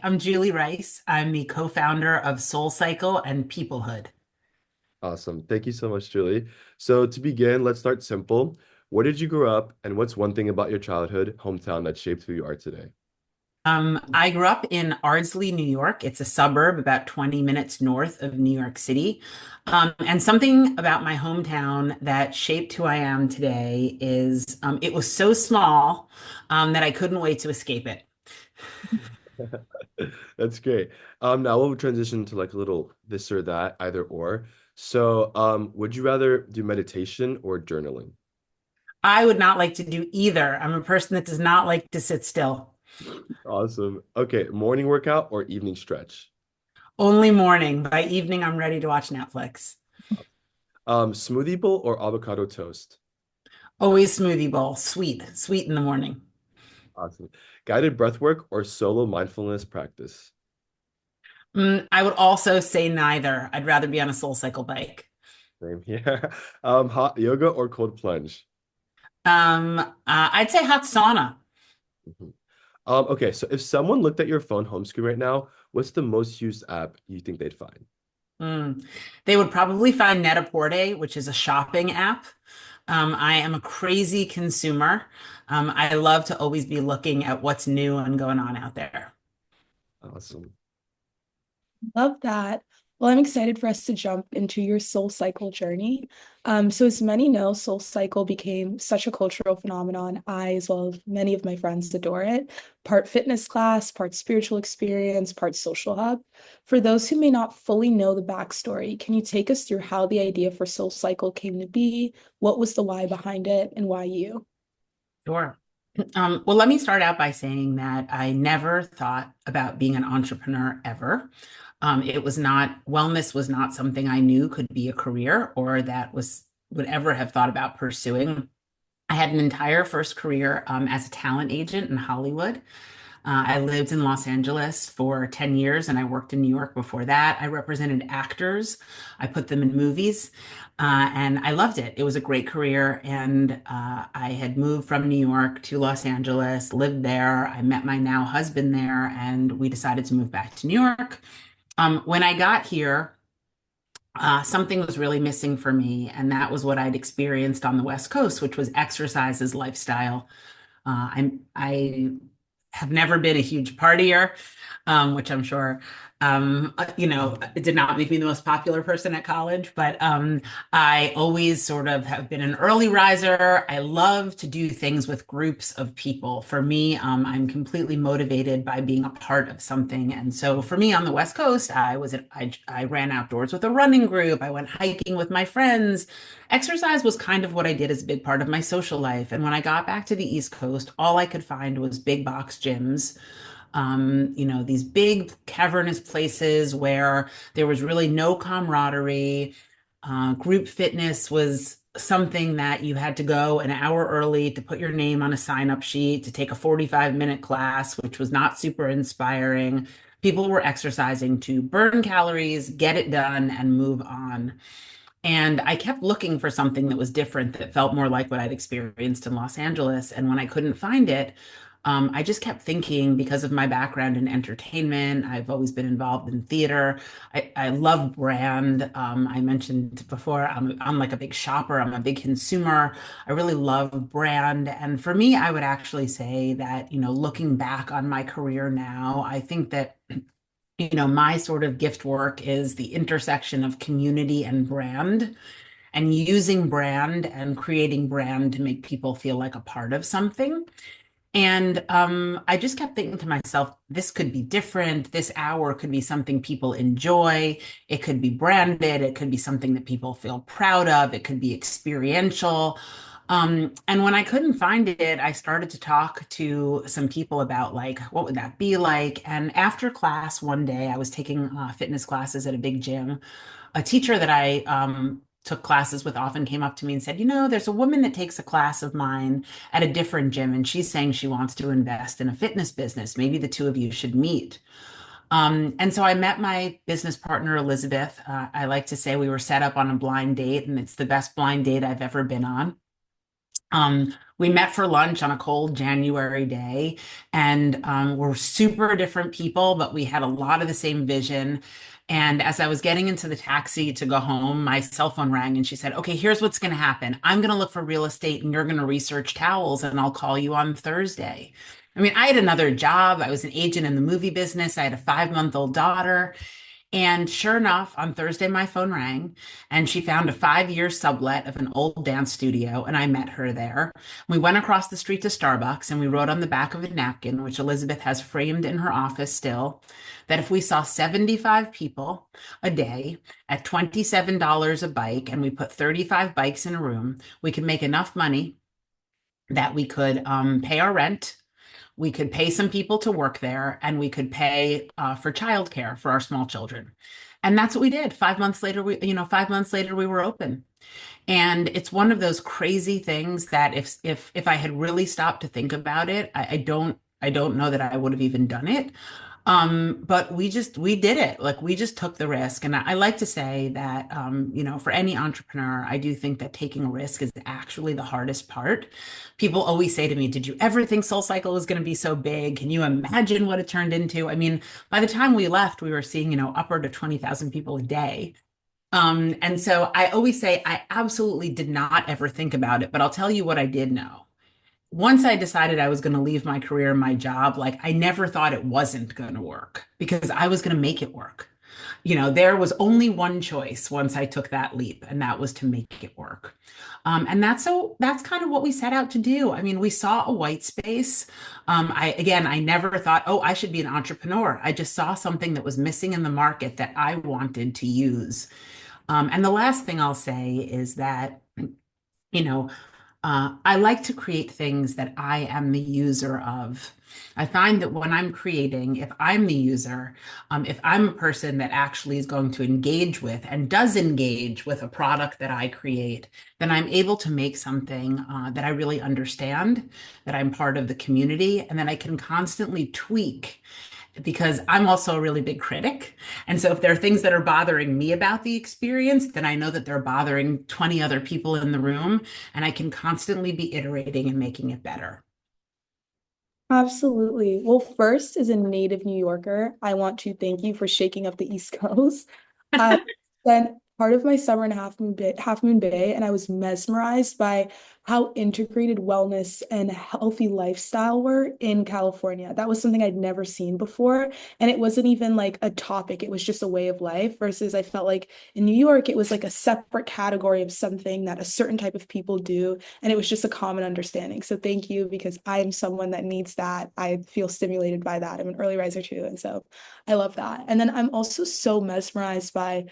I'm Julie Rice. I'm the co-founder of SoulCycle and Peoplehood. Awesome. Thank you so much, Julie. So to begin, let's start simple. Where did you grow up, and what's one thing about your childhood hometown that shaped who you are today? I grew up in Ardsley, New York. It's a suburb about 20 minutes north of New York City. And something about my hometown that shaped who I am today is it was so small that I couldn't wait to escape it. That's great. Now we'll transition to like a little this or that, either or. So, would you rather do meditation or journaling? I would not like to do either. I'm a person that does not like to sit still. Awesome. Okay, morning workout or evening stretch? Only morning. By evening, I'm ready to watch Netflix. Smoothie bowl or avocado toast? Always smoothie bowl, sweet, sweet in the morning. Awesome. Guided breath work or solo mindfulness practice? I would also say neither. I'd rather be on a soul cycle bike. Same here. Hot yoga or cold plunge? I'd say hot sauna. Mhm. Okay, so if someone looked at your phone home screen right now, what's the most used app you think they'd find? Mm. They would probably find Net-a-Porter, which is a shopping app. I am a crazy consumer. I love to always be looking at what's new and going on out there. Awesome. Love that. Well, I'm excited for us to jump into your Soul Cycle journey. So as many know, Soul Cycle became such a cultural phenomenon. I, as well as many of my friends, adore it. Part fitness class, part spiritual experience, part social hub. For those who may not fully know the backstory, can you take us through how the idea for Soul Cycle came to be? What was the why behind it, and why you? Sure. Well, let me start out by saying that I never thought about being an entrepreneur ever. It was not, wellness was not something I knew could be a career or that would ever have thought about pursuing. I had an entire first career as a talent agent in Hollywood. I lived in Los Angeles for 10 years and I worked in New York before that. I represented actors, I put them in movies, and I loved it. It was a great career. And I had moved from New York to Los Angeles, lived there. I met my now husband there, and we decided to move back to New York. When I got here, something was really missing for me, and that was what I'd experienced on the West Coast, which was exercise as lifestyle. I have never been a huge partier, which I'm sure, it did not make me the most popular person at college, but I always sort of have been an early riser. I love to do things with groups of people. For me, I'm completely motivated by being a part of something. And so for me on the West Coast, I ran outdoors with a running group. I went hiking with my friends. Exercise was kind of what I did as a big part of my social life. And when I got back to the East Coast, all I could find was big box gyms, these big cavernous places where there was really no camaraderie. Group fitness was something that you had to go an hour early to put your name on a sign-up sheet to take a 45-minute class, which was not super inspiring. People were exercising to burn calories, get it done, and move on. And I kept looking for something that was different, that felt more like what I'd experienced in Los Angeles. And when I couldn't find it, I just kept thinking, because of my background in entertainment, I've always been involved in theater. I love brand. I mentioned before, I'm like a big shopper, I'm a big consumer. I really love brand. And for me, I would actually say that, looking back on my career now, I think that my sort of gift work is the intersection of community and brand, and using brand and creating brand to make people feel like a part of something. And I just kept thinking to myself, this could be different. This hour could be something people enjoy. It could be branded. It could be something that people feel proud of. It could be experiential. And when I couldn't find it, I started to talk to some people about like, what would that be like? And after class one day, I was taking fitness classes at a big gym. A teacher that I took classes with often came up to me and said, there's a woman that takes a class of mine at a different gym, and she's saying she wants to invest in a fitness business. Maybe the two of you should meet. And so I met my business partner, Elizabeth. I like to say we were set up on a blind date, and it's the best blind date I've ever been on. We met for lunch on a cold January day, and we're super different people, but we had a lot of the same vision. And as I was getting into the taxi to go home, my cell phone rang and she said, "Okay, here's what's going to happen. I'm going to look for real estate and you're going to research towels, and I'll call you on Thursday." I mean, I had another job. I was an agent in the movie business. I had a 5-month-old daughter. And sure enough, on Thursday, my phone rang and she found a 5-year sublet of an old dance studio. And I met her there. We went across the street to Starbucks and we wrote on the back of a napkin, which Elizabeth has framed in her office still, that if we saw 75 people a day at $27 a bike and we put 35 bikes in a room, we could make enough money that we could pay our rent, we could pay some people to work there, and we could pay for childcare for our small children. And that's what we did. 5 months later, 5 months later, we were open. And it's one of those crazy things that if I had really stopped to think about it, I don't know that I would have even done it. But we did it. Like we just took the risk. And I like to say that for any entrepreneur, I do think that taking a risk is actually the hardest part. People always say to me, "Did you ever think Soul Cycle was going to be so big? Can you imagine what it turned into?" I mean, by the time we left, we were seeing, upward of 20,000 people a day. And so I always say I absolutely did not ever think about it, but I'll tell you what I did know. Once I decided I was going to leave my career and my job, like I never thought it wasn't going to work because I was going to make it work. There was only one choice once I took that leap, and that was to make it work. And that's kind of what we set out to do. I mean, we saw a white space. I never thought, oh, I should be an entrepreneur. I just saw something that was missing in the market that I wanted to use. And the last thing I'll say is that, you know, I like to create things that I am the user of. I find that when I'm creating, if I'm the user, if I'm a person that actually is going to engage with and does engage with a product that I create, then I'm able to make something that I really understand, that I'm part of the community, and that I can constantly tweak because I'm also a really big critic. And so if there are things that are bothering me about the experience, then I know that they're bothering 20 other people in the room, and I can constantly be iterating and making it better. Absolutely. Well, first, as a native New Yorker, I want to thank you for shaking up the East Coast. I spent part of my summer in Half Moon Bay, and I was mesmerized by how integrated wellness and healthy lifestyle were in California. That was something I'd never seen before, and it wasn't even like a topic, it was just a way of life, versus I felt like in New York, it was like a separate category of something that a certain type of people do, and it was just a common understanding. So thank you because I am someone that needs that. I feel stimulated by that. I'm an early riser too, and so I love that. And then I'm also so mesmerized by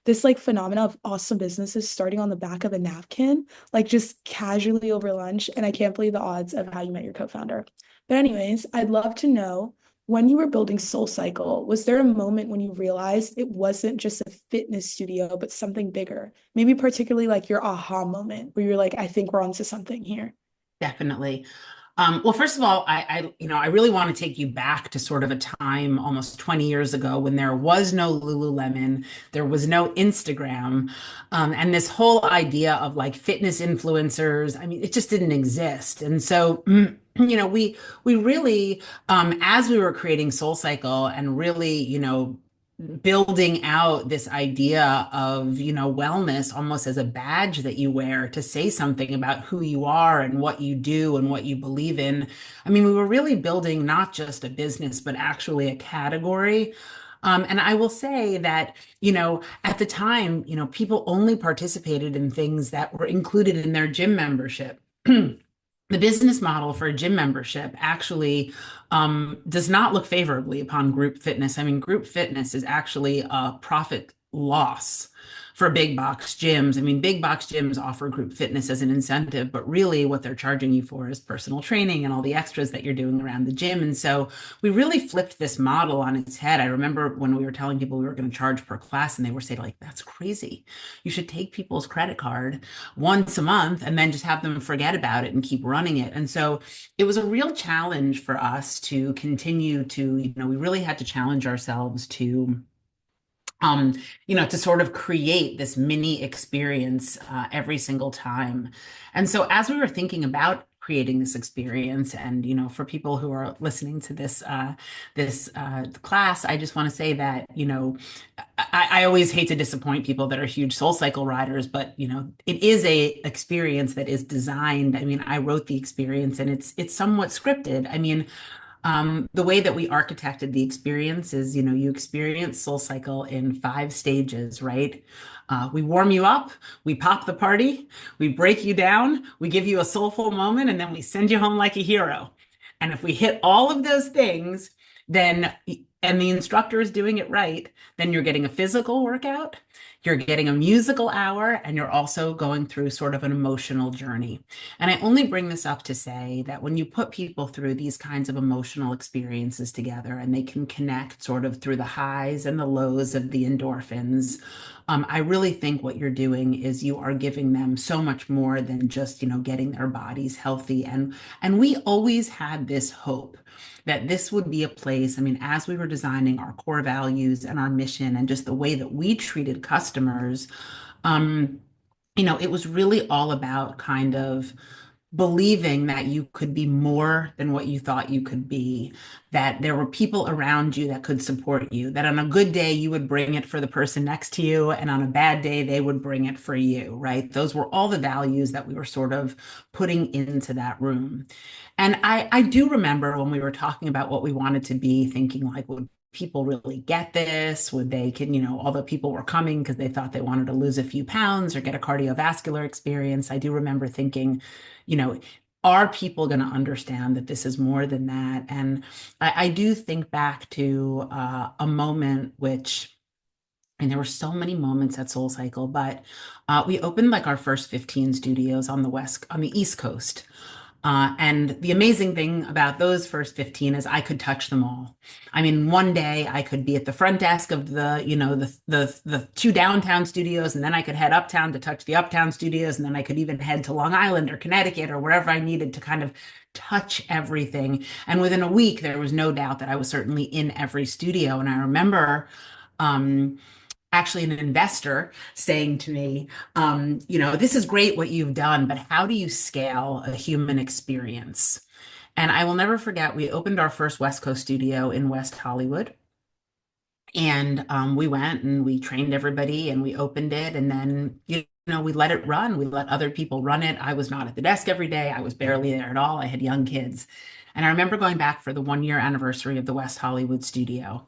this like phenomena of awesome businesses starting on the back of a napkin, like just casually over lunch. And I can't believe the odds of how you met your co-founder. But anyways, I'd love to know, when you were building Soul Cycle, was there a moment when you realized it wasn't just a fitness studio, but something bigger? Maybe particularly like your aha moment where you're like, I think we're onto something here. Definitely. Well, first of all, I really want to take you back to sort of a time almost 20 years ago when there was no Lululemon, there was no Instagram, and this whole idea of like fitness influencers. I mean, it just didn't exist. And so, we really, as we were creating Soul Cycle and really, building out this idea of, wellness almost as a badge that you wear to say something about who you are and what you do and what you believe in. I mean, we were really building not just a business, but actually a category. And I will say that, at the time, people only participated in things that were included in their gym membership. The business model for a gym membership actually does not look favorably upon group fitness. I mean, group fitness is actually a profit loss for big box gyms. I mean, big box gyms offer group fitness as an incentive, but really what they're charging you for is personal training and all the extras that you're doing around the gym. And so we really flipped this model on its head. I remember when we were telling people we were going to charge per class, and they were saying, like, that's crazy. You should take people's credit card once a month and then just have them forget about it and keep running it. And so it was a real challenge for us to continue to, we really had to challenge ourselves to um, to sort of create this mini experience every single time. And so, as we were thinking about creating this experience, and for people who are listening to this class, I just want to say that I always hate to disappoint people that are huge Soul Cycle riders, but it is a experience that is designed. I mean, I wrote the experience, and it's somewhat scripted. I mean, the way that we architected the experience is, you experience Soul Cycle in 5 stages, right? We warm you up, we pop the party, we break you down, we give you a soulful moment, and then we send you home like a hero. And if we hit all of those things, then, and the instructor is doing it right, then you're getting a physical workout, you're getting a musical hour, and you're also going through sort of an emotional journey. And I only bring this up to say that when you put people through these kinds of emotional experiences together and they can connect sort of through the highs and the lows of the endorphins, I really think what you're doing is you are giving them so much more than just, getting their bodies healthy. And we always had this hope that this would be a place. I mean, as we were designing our core values and our mission and just the way that we treated customers, um, it was really all about kind of believing that you could be more than what you thought you could be, that there were people around you that could support you, that on a good day you would bring it for the person next to you, and on a bad day they would bring it for you, right? Those were all the values that we were sort of putting into that room. And I do remember when we were talking about what we wanted to be, thinking like, would people really get this? Would they can, although people were coming because they thought they wanted to lose a few pounds or get a cardiovascular experience, I do remember thinking, you know, are people going to understand that this is more than that? And I do think back to a moment which, and there were so many moments at Soul Cycle, but we opened like our first 15 studios on the East Coast. And the amazing thing about those first 15 is I could touch them all. I mean, one day I could be at the front desk of the 2 downtown studios, and then I could head uptown to touch the uptown studios, and then I could even head to Long Island or Connecticut or wherever I needed to kind of touch everything. And within a week, there was no doubt that I was certainly in every studio. And I remember um, actually an investor saying to me, this is great what you've done, but how do you scale a human experience? And I will never forget, we opened our first West Coast studio in West Hollywood. And we went and we trained everybody and we opened it. And then, we let it run. We let other people run it. I was not at the desk every day. I was barely there at all. I had young kids. And I remember going back for the 1 year anniversary of the West Hollywood studio.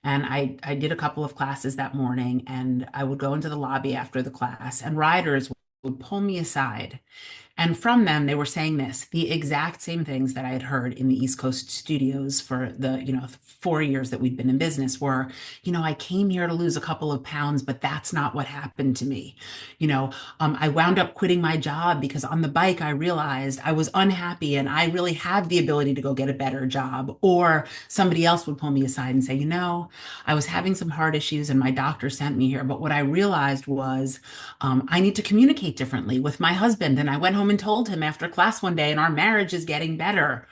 And I did a couple of classes that morning, and I would go into the lobby after the class, and riders would pull me aside, and from them, they were saying the exact same things that I had heard in the East Coast studios for the, 4 years that we'd been in business were, I came here to lose a couple of pounds, but that's not what happened to me. I wound up quitting my job because on the bike, I realized I was unhappy and I really have the ability to go get a better job. Or somebody else would pull me aside and say, I was having some heart issues and my doctor sent me here. But what I realized was I need to communicate differently with my husband. And I went home and told him after class one day, and our marriage is getting better.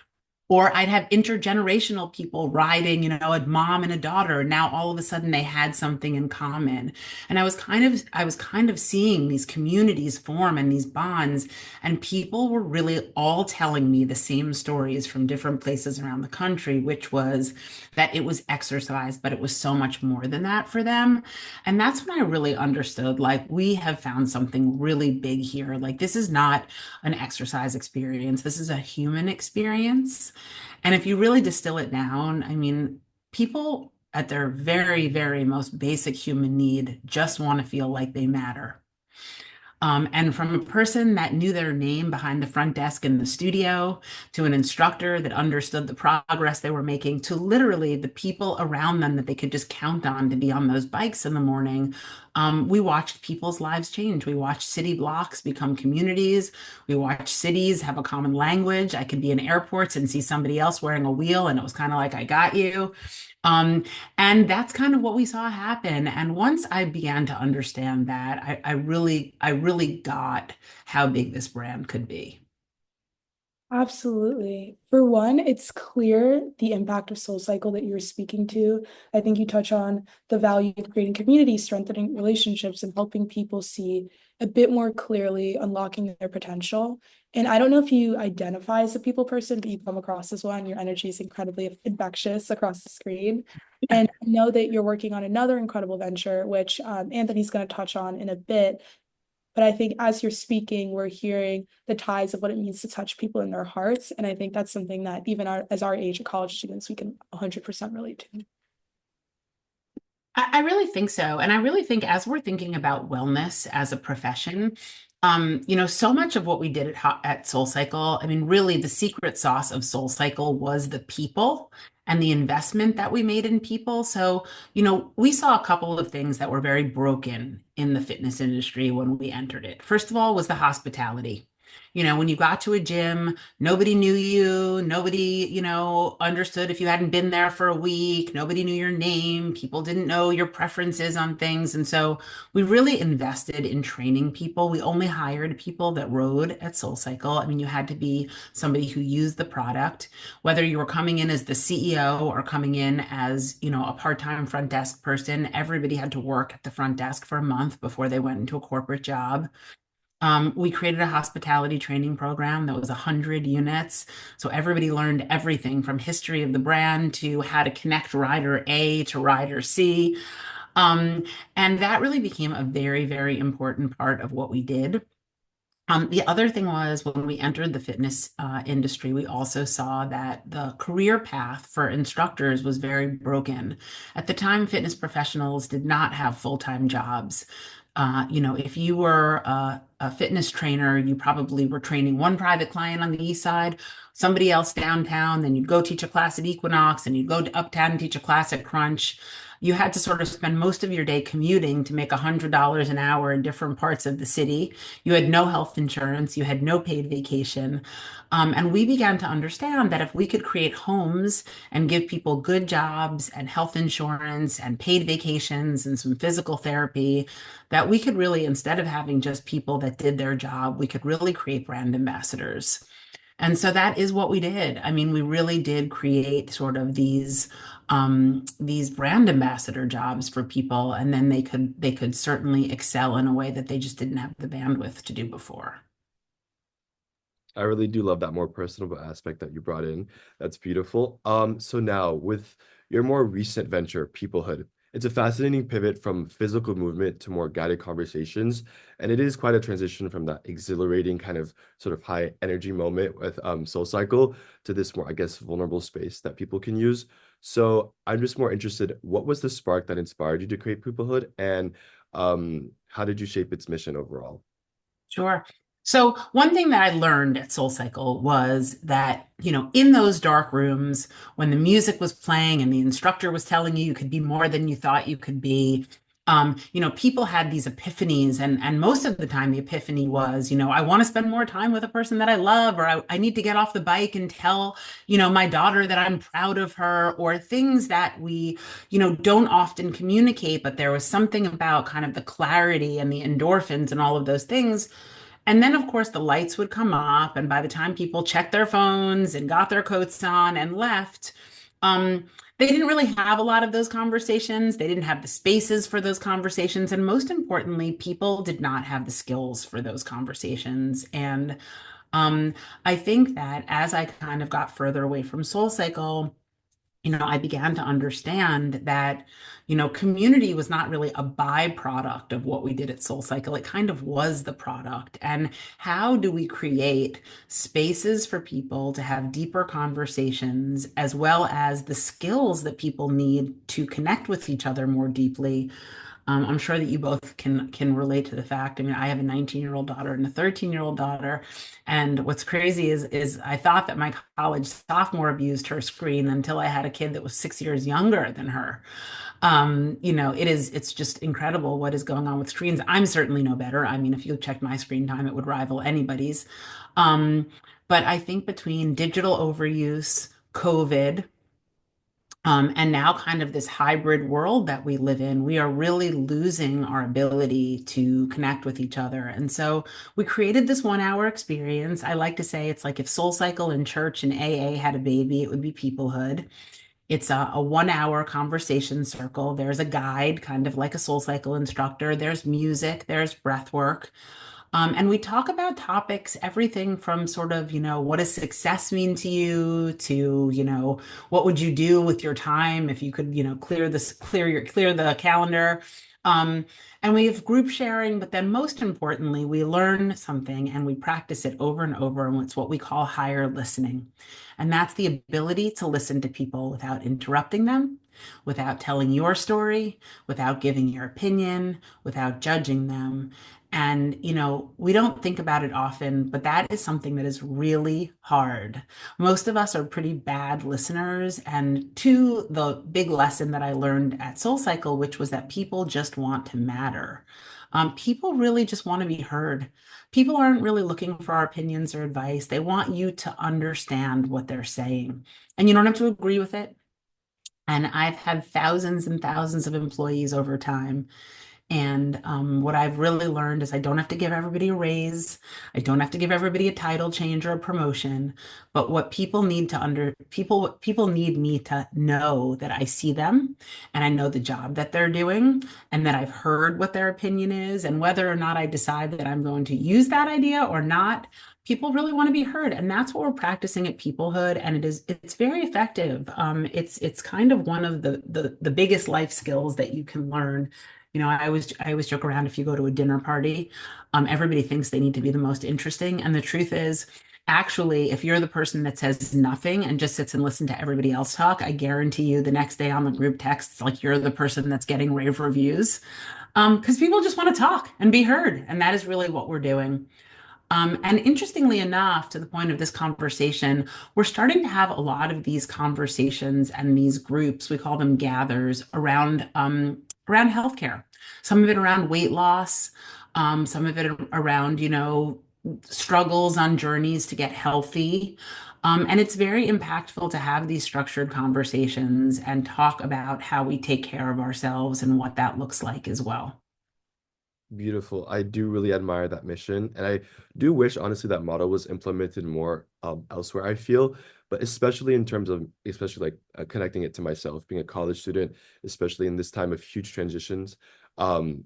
Or I'd have intergenerational people riding, a mom and a daughter. Now all of a sudden they had something in common. And I was kind of seeing these communities form and these bonds. And people were really all telling me the same stories from different places around the country, which was that it was exercise, but it was so much more than that for them. And that's when I really understood, like, we have found something really big here. Like, this is not an exercise experience. This is a human experience. And if you really distill it down, I mean, people at their very, very most basic human need just want to feel like they matter. And from a person that knew their name behind the front desk in the studio, to an instructor that understood the progress they were making, to literally the people around them that they could just count on to be on those bikes in the morning, we watched people's lives change. We watched city blocks become communities. We watched cities have a common language. I could be in airports and see somebody else wearing a wheel, and it was kind of like, I got you. Um, and that's kind of what we saw happen. And once I began to understand that, I really got how big this brand could be. Absolutely. For one, it's clear the impact of Soul Cycle that you're speaking to. I think you touch on the value of creating community, strengthening relationships, and helping people see a bit more clearly, unlocking their potential. And I don't know if you identify as a people person, but you come across as one. Your energy is incredibly infectious across the screen. And I know that you're working on another incredible venture, which Anthony's going to touch on in a bit. But I think as you're speaking, we're hearing the ties of what it means to touch people in their hearts. And I think that's something that even as our age of college students, we can 100% relate to. I really think so. And I really think as we're thinking about wellness as a profession, so much of what we did at SoulCycle, I mean, really the secret sauce of SoulCycle was the people and the investment that we made in people. So, we saw a couple of things that were very broken in the fitness industry when we entered it. First of all was the hospitality. When you got to a gym, nobody knew you. Nobody, understood if you hadn't been there for a week. Nobody knew your name. People didn't know your preferences on things. And so we really invested in training people. We only hired people that rode at SoulCycle. I mean, you had to be somebody who used the product, whether you were coming in as the CEO or coming in as, a part-time front desk person. Everybody had to work at the front desk for a month before they went into a corporate job. We created a hospitality training program that was 100 units. So everybody learned everything from history of the brand to how to connect rider A to rider C. Um, and that really became a very, very important part of what we did. The other thing was when we entered the fitness industry, we also saw that the career path for instructors was very broken. At the time, fitness professionals did not have full-time jobs. If you were a fitness trainer, you probably were training one private client on the east side, somebody else downtown, then you'd go teach a class at Equinox, and you'd go to uptown and teach a class at Crunch. You had to sort of spend most of your day commuting to make $100 an hour in different parts of the city. You had no health insurance, you had no paid vacation. And we began to understand that if we could create homes and give people good jobs and health insurance and paid vacations and some physical therapy, that we could really, instead of having just people that did their job, we could really create brand ambassadors. And so that is what we did. I mean, we really did create sort of these brand ambassador jobs for people, and then they could certainly excel in a way that they just didn't have the bandwidth to do before. I really do love that more personable aspect that you brought in. That's beautiful. So now with your more recent venture, Peoplehood, it's a fascinating pivot from physical movement to more guided conversations. And it is quite a transition from that exhilarating kind of sort of high energy moment with Soul Cycle to this more, I guess, vulnerable space that people can use. So I'm just more interested, what was the spark that inspired you to create Peoplehood, and how did you shape its mission overall? Sure. So one thing that I learned at SoulCycle was that, in those dark rooms, when the music was playing and the instructor was telling you you could be more than you thought you could be, people had these epiphanies, and most of the time the epiphany was, I want to spend more time with a person that I love, or I need to get off the bike and tell, my daughter that I'm proud of her, or things that we, don't often communicate, but there was something about kind of the clarity and the endorphins and all of those things. And then, of course, the lights would come up, and by the time people checked their phones and got their coats on and left, um, they didn't really have a lot of those conversations. They didn't have the spaces for those conversations. And most importantly, people did not have the skills for those conversations. And I think that as I kind of got further away from SoulCycle, I began to understand that, community was not really a byproduct of what we did at SoulCycle. It kind of was the product. And how do we create spaces for people to have deeper conversations, as well as the skills that people need to connect with each other more deeply? I'm sure that you both can relate to the fact. I mean, I have a 19-year-old daughter and a 13-year-old daughter, and what's crazy is I thought that my college sophomore abused her screen until I had a kid that was 6 years younger than her. It's just incredible what is going on with screens. I'm certainly no better. I mean, if you check my screen time, it would rival anybody's. Um, but I think between digital overuse, COVID, And now, kind of this hybrid world that we live in, we are really losing our ability to connect with each other. And so we created this 1 hour experience. I like to say it's like if Soul Cycle and church and AA had a baby, it would be Peoplehood. It's a 1 hour conversation circle. There's a guide, kind of like a Soul Cycle instructor. There's music, there's breath work. And we talk about topics, everything from sort of, what does success mean to you to, what would you do with your time if you could, clear the calendar. Um, and we have group sharing, but then most importantly, we learn something and we practice it over and over. And it's what we call higher listening. And that's the ability to listen to people without interrupting them, without telling your story, without giving your opinion, without judging them. And, we don't think about it often, but that is something that is really hard. Most of us are pretty bad listeners. And to the big lesson that I learned at Soul Cycle, which was that people just want to matter. People really just want to be heard. People aren't really looking for our opinions or advice. They want you to understand what they're saying. And you don't have to agree with it. And I've had thousands and thousands of employees over time. And what I've really learned is I don't have to give everybody a raise. I don't have to give everybody a title change or a promotion. But what people need to people need me to know that I see them and I know the job that they're doing and that I've heard what their opinion is and whether or not I decide that I'm going to use that idea or not. People really want to be heard, and that's what we're practicing at Peoplehood, and it's very effective. It's kind of one of the biggest life skills that you can learn. I always joke around if you go to a dinner party, everybody thinks they need to be the most interesting. And the truth is, actually, if you're the person that says nothing and just sits and listens to everybody else talk, I guarantee you the next day on the group text, it's like you're the person that's getting rave reviews. Because people just want to talk and be heard. And that is really what we're doing. And interestingly enough, to the point of this conversation, we're starting to have a lot of these conversations and these groups, we call them gathers, around healthcare. Some of it around weight loss, some of it around, struggles on journeys to get healthy. And it's very impactful to have these structured conversations and talk about how we take care of ourselves and what that looks like as well. Beautiful. I do really admire that mission. And I do wish, honestly, that model was implemented more elsewhere, I feel, but especially in terms of, especially like connecting it to myself, being a college student, especially in this time of huge transitions,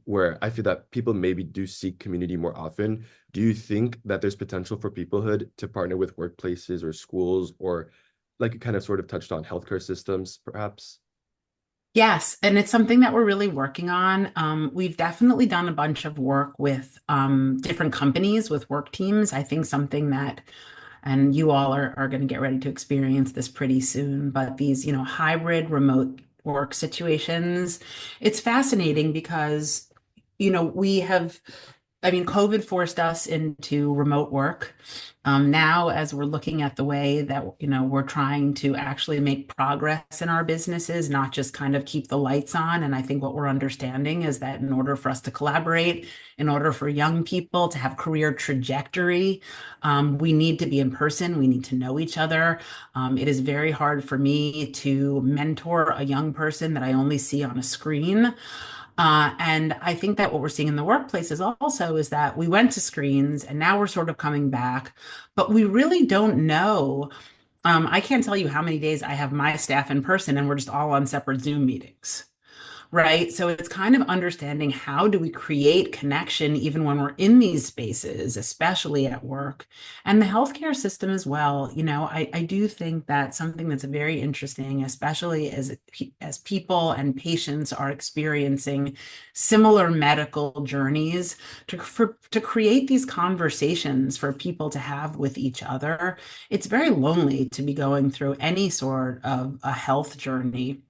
where I feel that people maybe do seek community more often. Do you think that there's potential for Peoplehood to partner with workplaces or schools or like you kind of sort of touched on healthcare systems, perhaps? Yes, and it's something that we're really working on. We've definitely done a bunch of work with different companies, with work teams. I think something that, and you all are going to get ready to experience this pretty soon, but these, hybrid remote work situations, it's fascinating because, we have I mean, COVID forced us into remote work. Now, as we're looking at the way that, we're trying to actually make progress in our businesses, not just kind of keep the lights on. And I think what we're understanding is that in order for us to collaborate, in order for young people to have career trajectory, we need to be in person. We need to know each other. It is very hard for me to mentor a young person that I only see on a screen. And I think that what we're seeing in the workplace is also is that we went to screens and now we're sort of coming back, but we really don't know. I can't tell you how many days I have my staff in person and we're just all on separate Zoom meetings. Right. So it's kind of understanding how do we create connection even when we're in these spaces, especially at work and the healthcare system as well. I do think that something that's very interesting, especially as people and patients are experiencing similar medical journeys to create these conversations for people to have with each other. It's very lonely to be going through any sort of a health journey,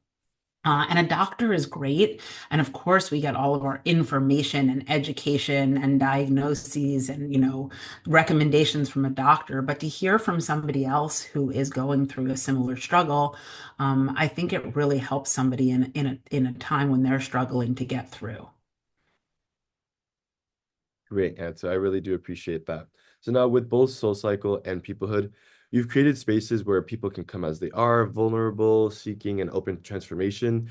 and a doctor is great. And of course, we get all of our information and education and diagnoses and, recommendations from a doctor. But to hear from somebody else who is going through a similar struggle, I think it really helps somebody in a time when they're struggling to get through. Great answer. I really do appreciate that. So now with both Soul Cycle and Peoplehood, You've created spaces where people can come as they are, vulnerable, seeking an open transformation.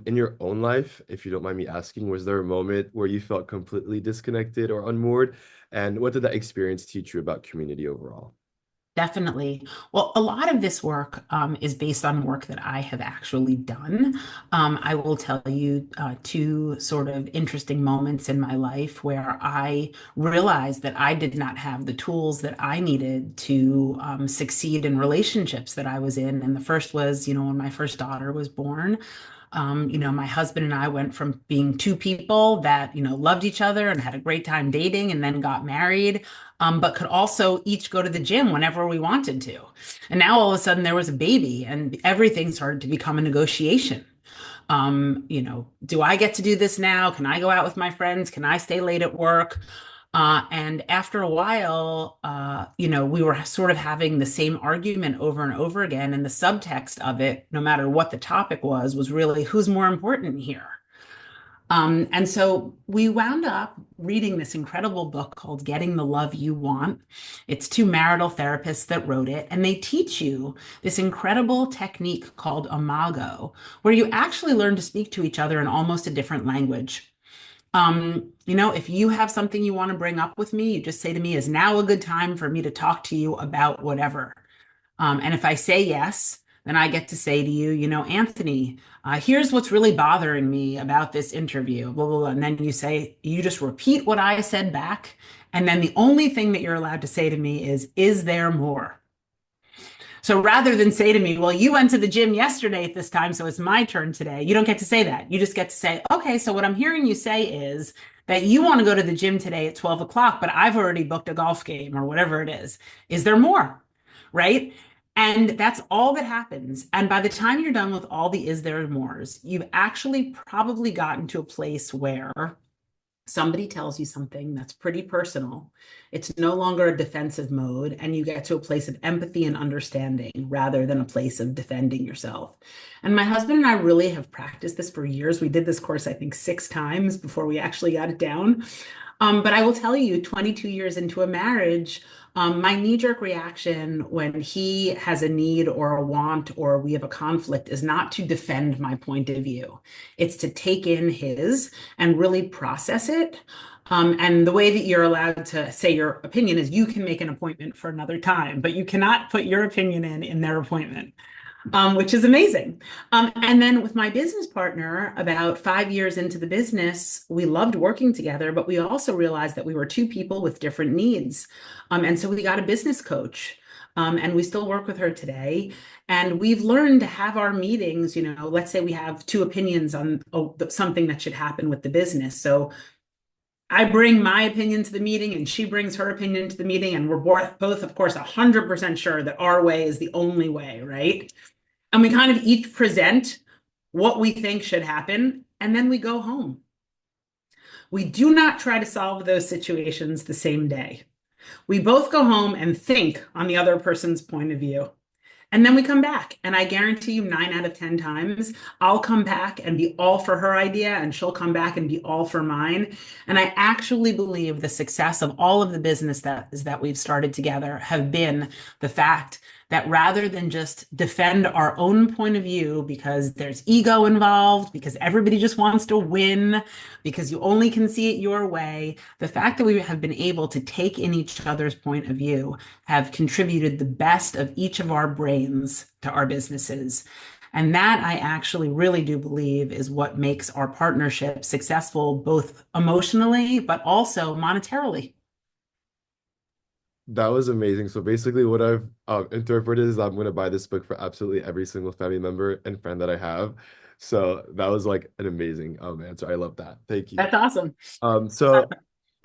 In your own life, if you don't mind me asking, was there a moment where you felt completely disconnected or unmoored? And what did that experience teach you about community overall? Definitely. Well, a lot of this work is based on work that I have actually done. I will tell you two sort of interesting moments in my life where I realized that I did not have the tools that I needed to succeed in relationships that I was in. And the first was, when my first daughter was born. My husband and I went from being two people that, loved each other and had a great time dating and then got married, but could also each go to the gym whenever we wanted to. And now all of a sudden there was a baby and everything started to become a negotiation. Do I get to do this now? Can I go out with my friends? Can I stay late at work? And after a while, we were sort of having the same argument over and over again. And the subtext of it, no matter what the topic was really who's more important here? And so we wound up reading this incredible book called Getting the Love You Want. It's two marital therapists that wrote it, and they teach you this incredible technique called imago, where you actually learn to speak to each other in almost a different language. If you have something you want to bring up with me, you just say to me, is now a good time for me to talk to you about whatever? And if I say yes, then I get to say to you, Anthony, here's what's really bothering me about this interview, blah, blah, blah. And then you just repeat what I said back. And then the only thing that you're allowed to say to me is there more? So rather than say to me, well, you went to the gym yesterday at this time, so it's my turn today, you don't get to say that. You just get to say, okay, so what I'm hearing you say is that you want to go to the gym today at 12 o'clock, but I've already booked a golf game or whatever it is. Is there more? Right? And that's all that happens. And by the time you're done with all the is there mores, you've actually probably gotten to a place where somebody tells you something that's pretty personal. It's no longer a defensive mode, and you get to a place of empathy and understanding rather than a place of defending yourself. And my husband and I really have practiced this for years. We did this course, I think, 6 times before we actually got it down. But I will tell you, 22 years into a marriage, my knee-jerk reaction when he has a need or a want or we have a conflict is not to defend my point of view. It's to take in his and really process it. And the way that you're allowed to say your opinion is you can make an appointment for another time, but you cannot put your opinion in their appointment, which is amazing. And then with my business partner, about 5 years into the business, we loved working together, but we also realized that we were two people with different needs. And so we got a business coach. And we still work with her today. And we've learned to have our meetings, let's say we have two opinions on something that should happen with the business. So I bring my opinion to the meeting and she brings her opinion to the meeting. And we're both, of course, 100% sure that our way is the only way, right? And we kind of each present what we think should happen, and then we go home. We do not try to solve those situations the same day. We both go home and think on the other person's point of view. And then we come back. And I guarantee you 9 out of 10 times, I'll come back and be all for her idea, and she'll come back and be all for mine. And I actually believe the success of all of the business that we've started together have been the fact that rather than just defend our own point of view because there's ego involved, because everybody just wants to win, because you only can see it your way, the fact that we have been able to take in each other's point of view have contributed the best of each of our brains to our businesses. And that I actually really do believe is what makes our partnership successful, both emotionally, but also monetarily. That was amazing. So basically, what I've interpreted is I'm going to buy this book for absolutely every single family member and friend that I have. So that was like an amazing answer. I love that. Thank you. That's awesome. Um, so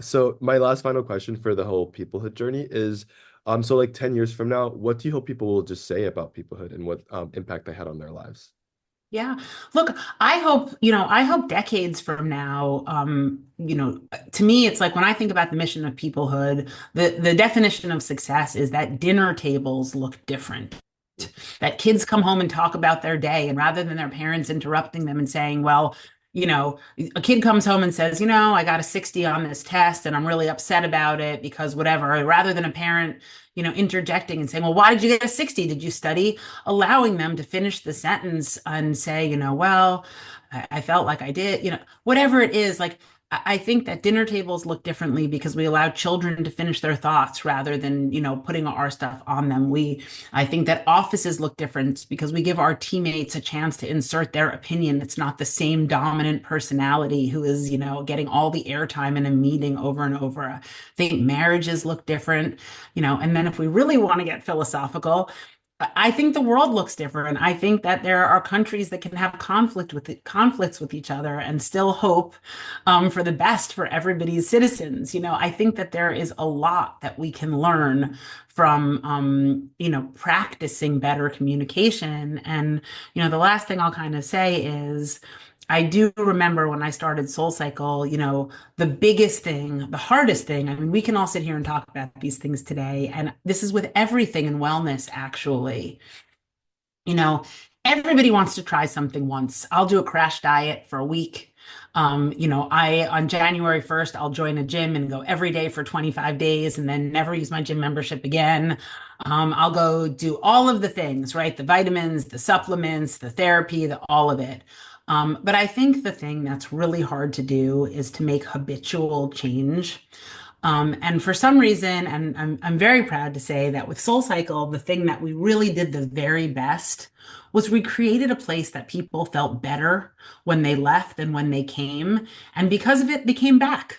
so my last final question for the whole peoplehood journey is, so like 10 years from now, what do you hope people will just say about peoplehood and what impact they had on their lives? Yeah. Look, I hope decades from now, to me, it's like when I think about the mission of peoplehood, the definition of success is that dinner tables look different, that kids come home and talk about their day, and rather than their parents interrupting them and saying, well, A kid comes home and says, I got a 60 on this test and I'm really upset about it because whatever, rather than a parent, interjecting and saying, well, why did you get a 60? Did you study? Allowing them to finish the sentence and say, well, I felt like I did, whatever it is, like, I think that dinner tables look differently because we allow children to finish their thoughts rather than, putting our stuff on them. I think that offices look different because we give our teammates a chance to insert their opinion. It's not the same dominant personality who is, getting all the airtime in a meeting over and over. I think marriages look different, and then if we really want to get philosophical, I think the world looks different. I think that there are countries that can have conflicts with each other and still hope for the best for everybody's citizens. I think that there is a lot that we can learn from, practicing better communication. And, the last thing I'll kind of say is, I do remember when I started SoulCycle, the biggest thing, the hardest thing, I mean, we can all sit here and talk about these things today, and this is with everything in wellness, actually. You know, Everybody wants to try something once. I'll do a crash diet for a week. I on January 1st, I'll join a gym and go every day for 25 days and then never use my gym membership again. I'll go do all of the things, right? The vitamins, the supplements, the therapy, all of it. But I think the thing that's really hard to do is to make habitual change. And for some reason, and I'm very proud to say that with SoulCycle, the thing that we really did the very best was we created a place that people felt better when they left than when they came. And because of it, they came back.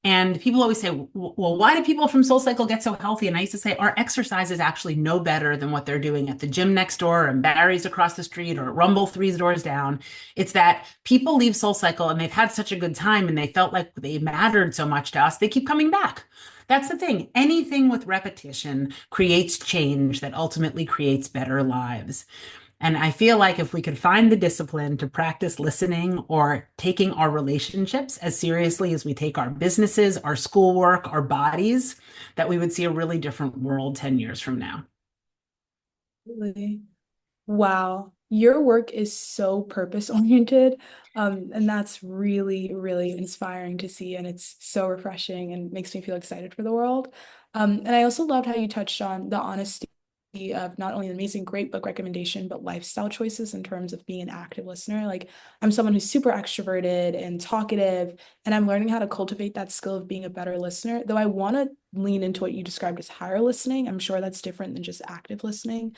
And people always say, well, why do people from SoulCycle get so healthy? And I used to say, our exercise is actually no better than what they're doing at the gym next door and Barry's across the street or Rumble three doors down. It's that people leave SoulCycle and they've had such a good time and they felt like they mattered so much to us, they keep coming back. That's the thing. Anything with repetition creates change that ultimately creates better lives. And I feel like if we could find the discipline to practice listening or taking our relationships as seriously as we take our businesses, our schoolwork, our bodies, that we would see a really different world 10 years from now. Really? Wow. Your work is so purpose oriented. And that's really, really inspiring to see. And it's so refreshing and makes me feel excited for the world. And I also loved how you touched on the honesty of not only an amazing great book recommendation, but lifestyle choices in terms of being an active listener. Like, I'm someone who's super extroverted and talkative, and I'm learning how to cultivate that skill of being a better listener. Though I want to lean into what you described as higher listening. I'm sure that's different than just active listening.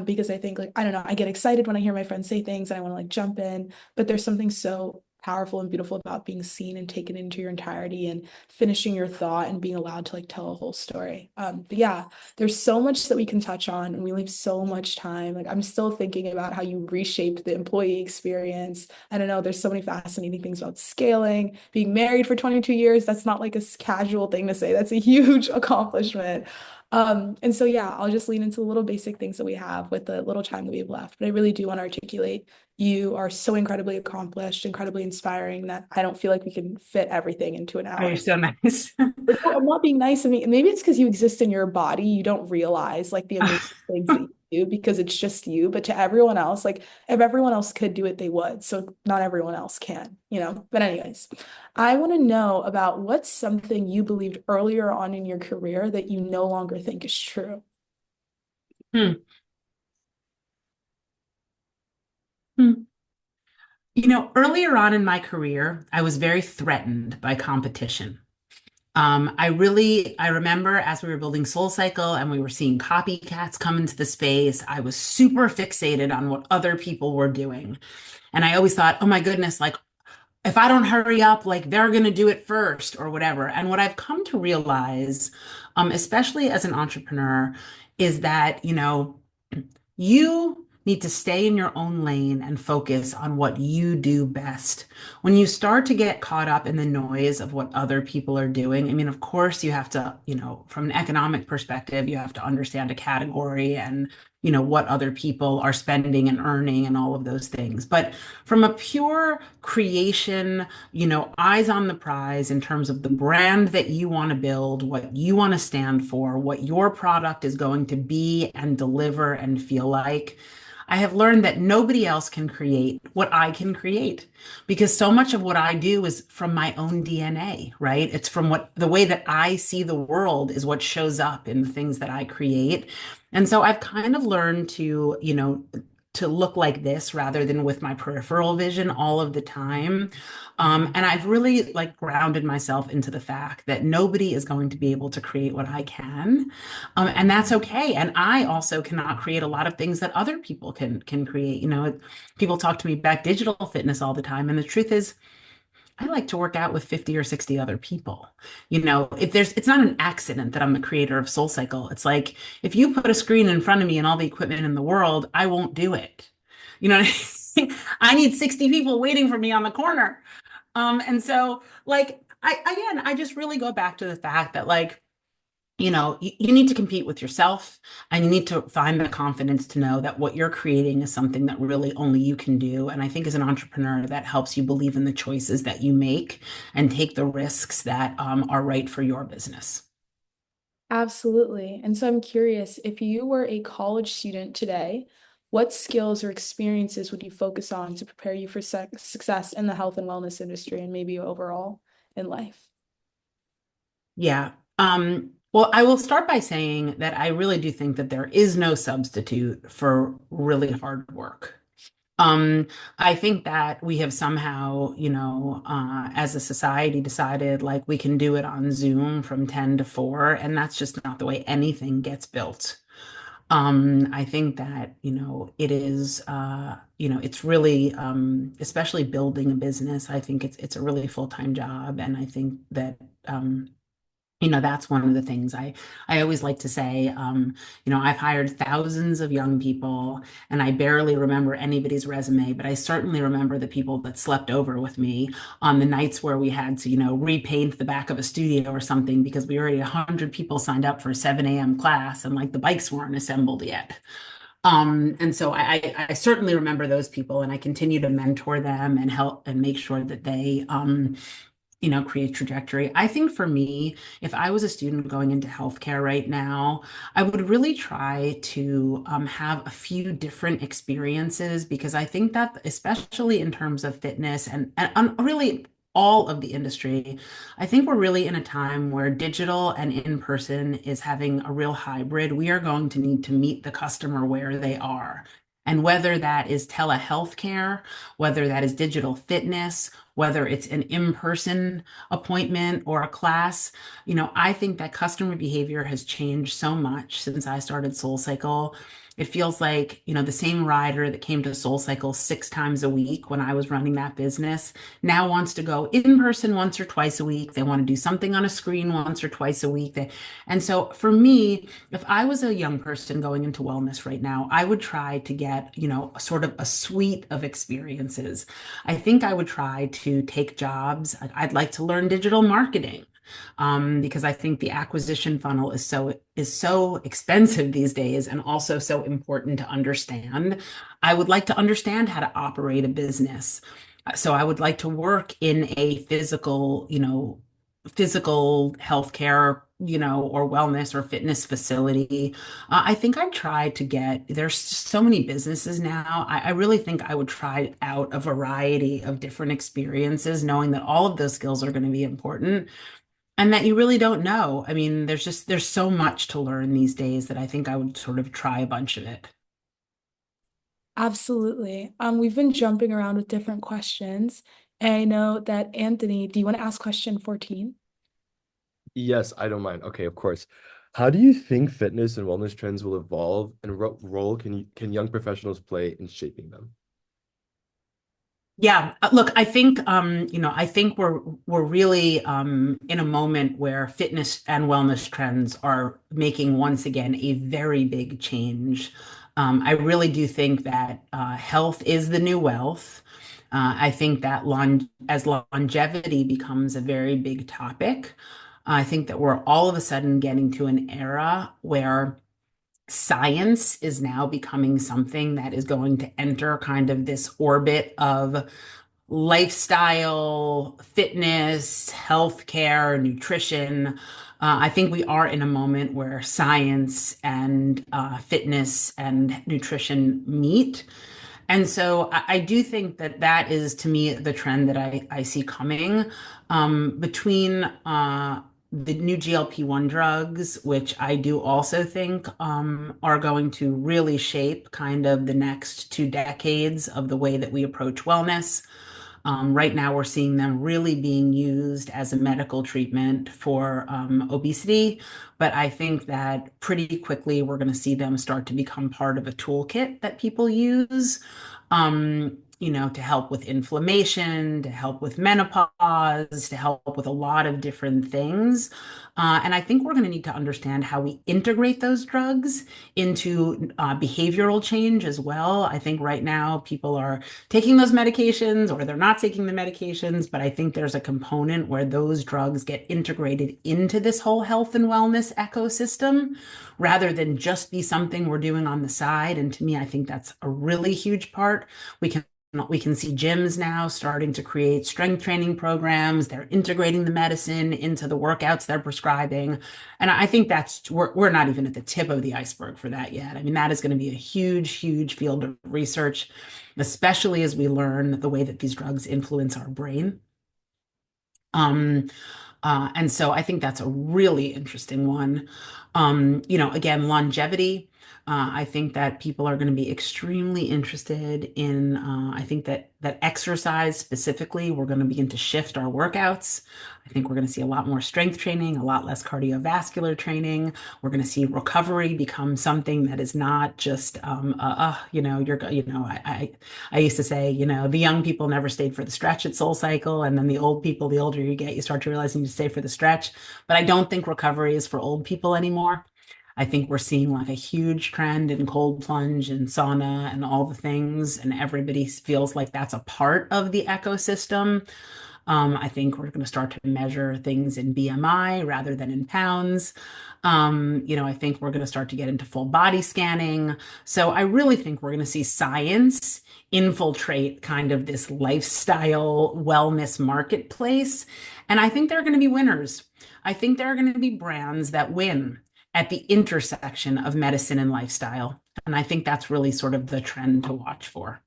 Because I think, like, I don't know, I get excited when I hear my friends say things and I want to like jump in, but there's something so powerful and beautiful about being seen and taken into your entirety and finishing your thought and being allowed to like tell a whole story. But yeah, there's so much that we can touch on and we leave so much time. Like, I'm still thinking about how you reshaped the employee experience. I don't know, there's so many fascinating things about scaling, being married for 22 years. That's not like a casual thing to say. That's a huge accomplishment. And so yeah, I'll just lean into the little basic things that we have with the little time that we have left. But I really do want to articulate you are so incredibly accomplished, incredibly inspiring that I don't feel like we can fit everything into an Oh, hour. you're so nice. No, I'm not being nice. I mean, maybe it's because you exist in your body. You don't realize like the amazing things that you do because it's just you. But to everyone else, like if everyone else could do it, they would. So not everyone else can. But anyways, I want to know about what's something you believed earlier on in your career that you no longer think is true. Hmm. Hmm. Earlier on in my career, I was very threatened by competition. I remember as we were building SoulCycle and we were seeing copycats come into the space, I was super fixated on what other people were doing. And I always thought, oh my goodness, like if I don't hurry up, like they're going to do it first or whatever. And what I've come to realize, especially as an entrepreneur, is that, you need to stay in your own lane and focus on what you do best. When you start to get caught up in the noise of what other people are doing, I mean, of course, you have to, from an economic perspective, you have to understand a category and, what other people are spending and earning and all of those things. But from a pure creation, eyes on the prize in terms of the brand that you want to build, what you want to stand for, what your product is going to be and deliver and feel like. I have learned that nobody else can create what I can create because so much of what I do is from my own DNA, right? It's from what the way that I see the world is what shows up in the things that I create. And so I've kind of learned to, to look like this rather than with my peripheral vision all of the time. And I've really like grounded myself into the fact that nobody is going to be able to create what I can. And that's okay. And I also cannot create a lot of things that other people can create. People talk to me about digital fitness all the time, and the truth is, I like to work out with 50 or 60 other people. If it's not an accident that I'm the creator of SoulCycle. It's like if you put a screen in front of me and all the equipment in the world, I won't do it. You know, I need 60 people waiting for me on the corner. And so like I just really go back to the fact that like you need to compete with yourself and you need to find the confidence to know that what you're creating is something that really only you can do. And I think as an entrepreneur, that helps you believe in the choices that you make and take the risks that are right for your business. Absolutely. And so I'm curious, if you were a college student today, what skills or experiences would you focus on to prepare you for success in the health and wellness industry and maybe overall in life? Yeah. Well, I will start by saying that I really do think that there is no substitute for really hard work. Um, I think that we have somehow, as a society decided like we can do it on Zoom from 10 to 4, and that's just not the way anything gets built. I think that, it is, it's really, especially building a business, I think it's a really full-time job. And I think that, that's one of the things I always like to say. I've hired thousands of young people, and I barely remember anybody's resume, but I certainly remember the people that slept over with me on the nights where we had to, repaint the back of a studio or something because we already 100 people signed up for a 7 a.m. class and like the bikes weren't assembled yet. And so I certainly remember those people, and I continue to mentor them and help and make sure that they create trajectory. I think for me, if I was a student going into healthcare right now, I would really try to have a few different experiences because I think that, especially in terms of fitness and really all of the industry, I think we're really in a time where digital and in person is having a real hybrid. We are going to need to meet the customer where they are. And whether that is telehealth care, whether that is digital fitness, whether it's an in-person appointment or a class, I think that customer behavior has changed so much since I started SoulCycle. It feels like, the same rider that came to SoulCycle 6 times a week when I was running that business now wants to go in person once or twice a week. They want to do something on a screen once or twice a week. And so for me, if I was a young person going into wellness right now, I would try to get, sort of a suite of experiences. I think I would try to take jobs. I'd like to learn digital marketing because I think the acquisition funnel is so expensive these days and also so important to understand. I would like to understand how to operate a business. So I would like to work in a physical healthcare, or wellness or fitness facility. I think I'd try to there's so many businesses now. I really think I would try out a variety of different experiences, knowing that all of those skills are going to be important and that you really don't know. I mean, there's so much to learn these days that I think I would sort of try a bunch of it. Absolutely. We've been jumping around with different questions. And I know that Anthony, do you want to ask question 14? Yes, I don't mind. Okay, of course. How do you think fitness and wellness trends will evolve, and what role can young professionals play in shaping them? Yeah, look, I think we're really in a moment where fitness and wellness trends are making once again a very big change. I really do think that health is the new wealth. I think that as longevity becomes a very big topic, I think that we're all of a sudden getting to an era where science is now becoming something that is going to enter kind of this orbit of lifestyle, fitness, healthcare, nutrition. I think we are in a moment where science and fitness and nutrition meet. And so I do think that that is, to me, the trend that I see coming between the new GLP-1 drugs, which I do also think are going to really shape kind of the next 2 decades of the way that we approach wellness. Right now, we're seeing them really being used as a medical treatment for obesity, but I think that pretty quickly we're going to see them start to become part of a toolkit that people use, to help with inflammation, to help with menopause, to help with a lot of different things. And I think we're going to need to understand how we integrate those drugs into behavioral change as well. I think right now people are taking those medications or they're not taking the medications, but I think there's a component where those drugs get integrated into this whole health and wellness ecosystem rather than just be something we're doing on the side. And to me, I think that's a really huge part. We can we can see gyms now starting to create strength training programs. They're integrating the medicine into the workouts they're prescribing. And I think we're not even at the tip of the iceberg for that yet. I mean, that is going to be a huge, huge field of research, especially as we learn the way that these drugs influence our brain. And so I think that's a really interesting one. Again, longevity. I think that people are going to be extremely interested in. I think that exercise specifically, we're going to begin to shift our workouts. I think we're going to see a lot more strength training, a lot less cardiovascular training. We're going to see recovery become something that is not just, I used to say, the young people never stayed for the stretch at Soul Cycle, and then the old people, the older you get, you start to realize you need to stay for the stretch. But I don't think recovery is for old people anymore. I think we're seeing like a huge trend in cold plunge and sauna and all the things, and everybody feels like that's a part of the ecosystem. I think we're going to start to measure things in BMI rather than in pounds. I think we're going to start to get into full body scanning. So I really think we're going to see science infiltrate kind of this lifestyle wellness marketplace. And I think there are going to be winners. I think there are going to be brands that win at the intersection of medicine and lifestyle. And I think that's really sort of the trend to watch for.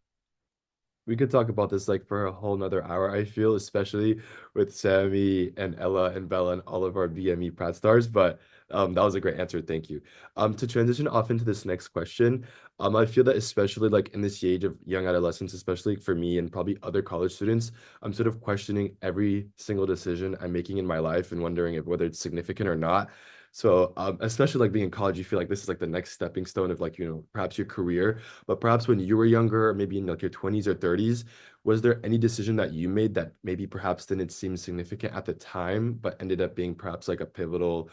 We could talk about this like for a whole nother hour, I feel, especially with Sammy and Ella and Bella and all of our BME Pratt stars. But that was a great answer. Thank you. To transition off into this next question, I feel that especially like in this age of young adolescents, especially for me and probably other college students, I'm sort of questioning every single decision I'm making in my life and wondering if whether it's significant or not. So, especially like being in college, you feel like this is like the next stepping stone of like, perhaps your career. But perhaps when you were younger, maybe in like your 20s or 30s, was there any decision that you made that maybe perhaps didn't seem significant at the time, but ended up being perhaps like a pivotal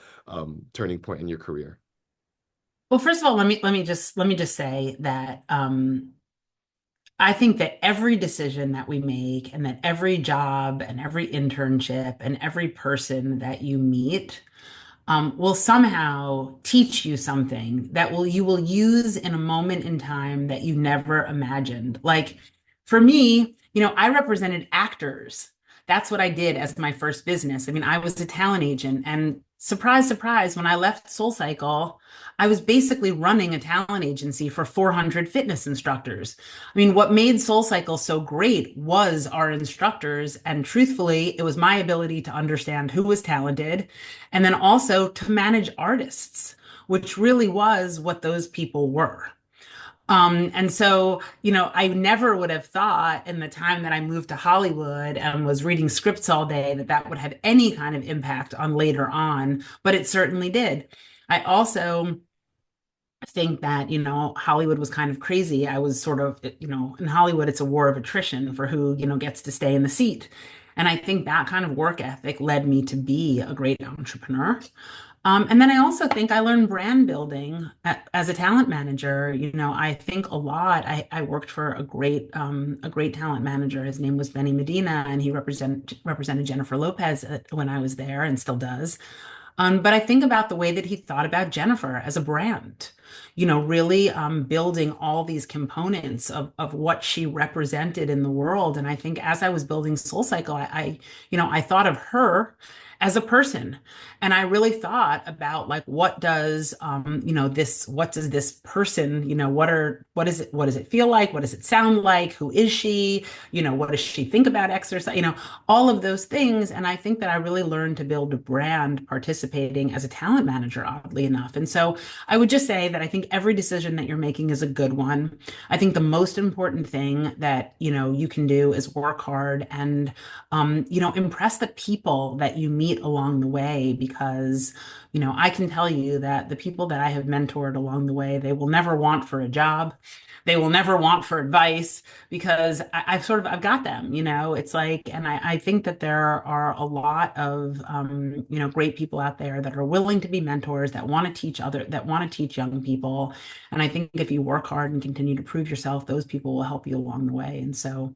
turning point in your career? Well, first of all, let me just say that I think that every decision that we make and that every job and every internship and every person that you meet will somehow teach you something that you will use in a moment in time that you never imagined. Like for me, I represented actors. That's what I did as my first business. I mean, I was a talent agent, and surprise, surprise, when I left SoulCycle, I was basically running a talent agency for 400 fitness instructors. I mean, what made SoulCycle so great was our instructors, and truthfully, it was my ability to understand who was talented and then also to manage artists, which really was what those people were. And so, I never would have thought in the time that I moved to Hollywood and was reading scripts all day that that would have any kind of impact on later on, but it certainly did. I also think that, Hollywood was kind of crazy. I was sort of, in Hollywood, it's a war of attrition for who, gets to stay in the seat. And I think that kind of work ethic led me to be a great entrepreneur. And then I also think I learned brand building as a talent manager. I think a lot. I worked for a great talent manager. His name was Benny Medina, and he represented Jennifer Lopez when I was there, and still does. But I think about the way that he thought about Jennifer as a brand. really building all these components of what she represented in the world. And I think as I was building Soul Cycle, I thought of her as a person. And I really thought about like what does this person, what does it feel like? What does it sound like? Who is she? What does she think about exercise? All of those things. And I think that I really learned to build a brand participating as a talent manager, oddly enough. And so I would just say that I think every decision that you're making is a good one. I think the most important thing that, you can do is work hard and, impress the people that you meet along the way because, I can tell you that the people that I have mentored along the way, they will never want for a job. They will never want for advice because I've got them, it's like, and I think that there are a lot of, great people out there that are willing to be mentors, that want to teach young people. And I think if you work hard and continue to prove yourself, those people will help you along the way. And so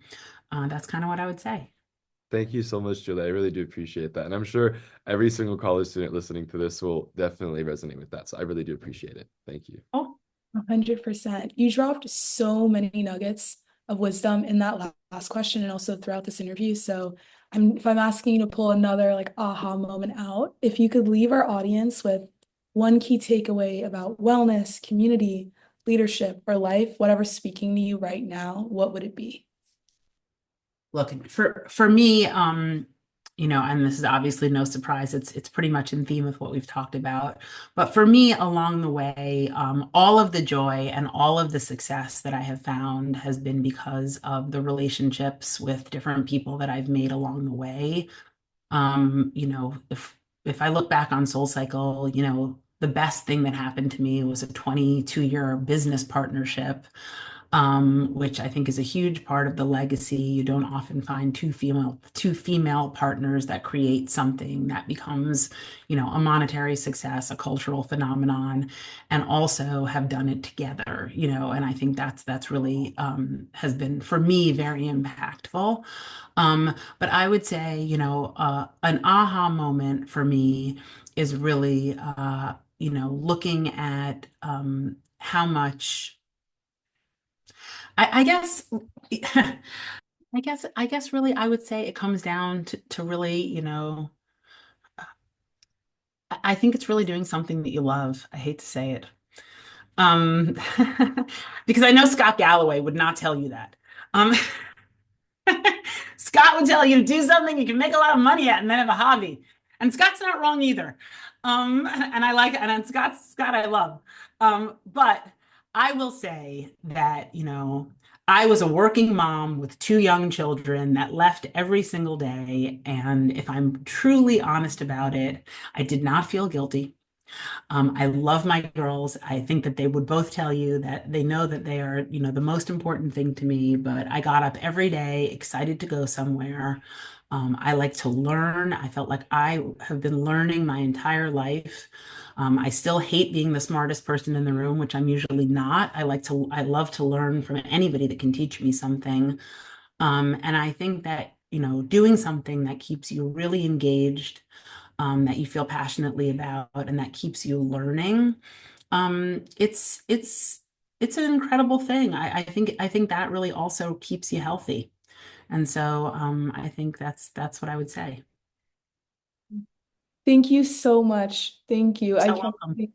that's kind of what I would say. Thank you so much, Julie. I really do appreciate that. And I'm sure every single college student listening to this will definitely resonate with that. So I really do appreciate it. Thank you. Oh, 100%. You dropped so many nuggets of wisdom in that last question and also throughout this interview. So if I'm asking you to pull another like aha moment out, if you could leave our audience with one key takeaway about wellness, community, leadership, or life, whatever's speaking to you right now, what would it be? look, for me, and this is obviously no surprise, it's pretty much in theme with what we've talked about. But for me, along the way, all of the joy and all of the success that I have found has been because of the relationships with different people that I've made along the way. If I look back on Soul Cycle, the best thing that happened to me was a 22-year business partnership, which I think is a huge part of the legacy. You don't often find two female partners that create something that becomes, a monetary success, a cultural phenomenon, and also have done it together, and I think that's really has been for me very impactful. But I would say, an aha moment for me is really, looking at how much I guess I guess really I would say it comes down to really, I think it's really doing something that you love. I hate to say it. Um because I know Scott Galloway would not tell you that. Um Scott would tell you to do something you can make a lot of money at and then have a hobby. And Scott's not wrong either. And I like and Scott I love. But I will say that, I was a working mom with two young children that left every single day. And if I'm truly honest about it, I did not feel guilty. I love my girls. I think that they would both tell you that they know that they are, the most important thing to me. But I got up every day excited to go somewhere. I like to learn. I felt like I have been learning my entire life. I still hate being the smartest person in the room, which I'm usually not. I love to learn from anybody that can teach me something. And I think that, doing something that keeps you really engaged, that you feel passionately about and that keeps you learning. It's an incredible thing. I think that really also keeps you healthy. And so I think that's what I would say. Thank you so much. Thank you. I So can't welcome.